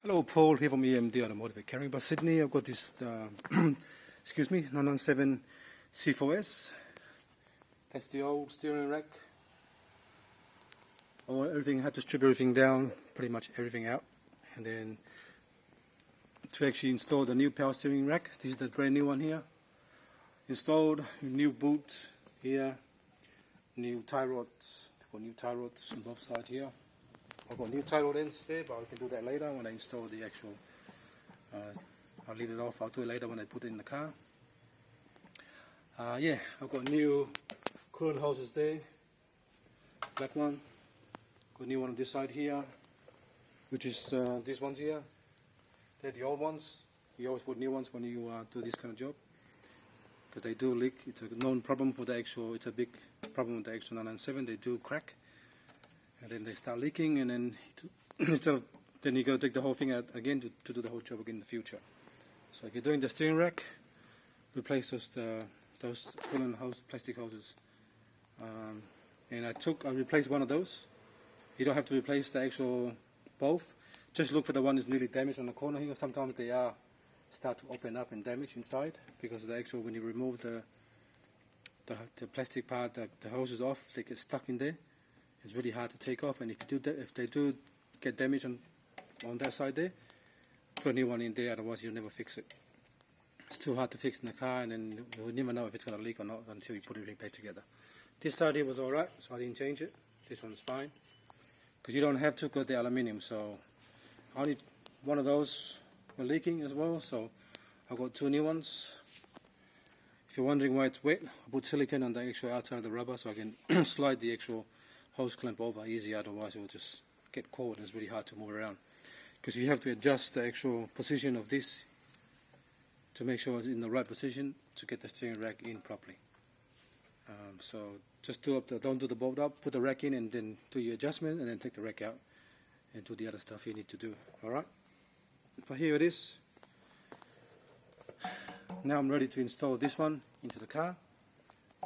Hello, Paul here from EMD Automotive Carrying by Sydney. I've got this, excuse me, 997 C4S. That's the old steering rack. Everything, had to strip everything down, pretty much everything out. And then to actually install the new power steering rack, this is the brand new one here. Installed, new boot here, new tie rods. Got new tie rods on both sides here. I've got new tie rod ends there, but I can do that later when I install the actual. I'll leave it off. I'll do it later when I put it in the car. Yeah, I've got new coolant hoses there. Black one. Got new one on this side here, which is these ones here. They're the old ones. You always put new ones when you do this kind of job, because they do leak. It's a known problem for the actual. It's a big problem with the actual 997. They do crack, and then they start leaking, and then then you got to take the whole thing out again to do the whole job again in the future. So if you're doing the steering rack, replace those coolant hose, plastic hoses. And I replaced one of those. You don't have to replace the actual both. Just look for the one that's nearly damaged on the corner here. Sometimes they start to open up and damage inside, because the actual, when you remove the plastic part, the hose is off, they get stuck in there. It's really hard to take off, and if they do get damaged on that side there, put a new one in there, otherwise you'll never fix it. It's too hard to fix in the car, and then you'll never know if it's going to leak or not until you put everything back together. This side here was alright, so I didn't change it. This one's fine, because you don't have to cut the aluminium, so only one of those were leaking as well, so I got two new ones. If you're wondering why it's wet, I put silicone on the actual outside of the rubber so I can slide the actual hose clamp over easy, otherwise it will just get caught and it's really hard to move around, because you have to adjust the actual position of this to make sure it's in the right position to get the steering rack in properly. So just don't do the bolt up, put the rack in, and then do your adjustment, and then take the rack out and do the other stuff you need to do. Alright, so here it is. Now I'm ready to install this one into the car,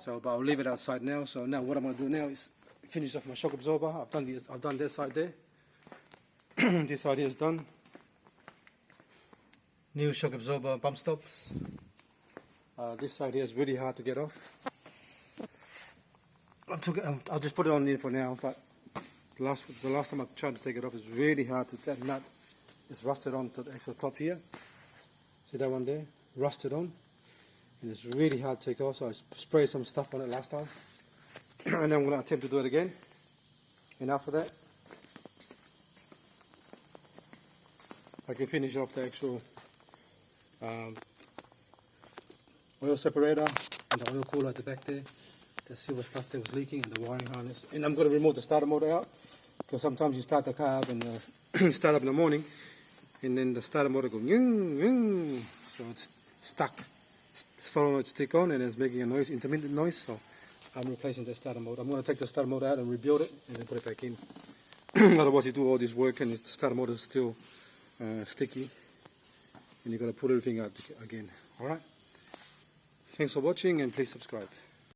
but I'll leave it outside now. So now what I'm going to do now is finish off my shock absorber. I've done this side there. This side here is done. New shock absorber bump stops. This side here is really hard to get off. I'll just put it on in for now, but the last time I tried to take it off, it's really hard to. That nut is rusted on to the actual top here. See that one there? Rusted on, and it's really hard to take off. So I sprayed some stuff on it last time, and then I'm going to attempt to do it again. And after that, I can finish off the actual oil separator and the oil cooler at the back there. The silver stuff that was leaking, and the wiring harness. And I'm going to remove the starter motor out, because sometimes you start the car up and start up in the morning, and then the starter motor goes so it's stuck. The solenoid stick on, and it's making a noise, intermittent noise. So I'm replacing the starter motor. I'm going to take the starter motor out and rebuild it, and then put it back in. Otherwise you do all this work and the starter motor is still sticky, and you've got to put everything out again. Alright, thanks for watching, and please subscribe.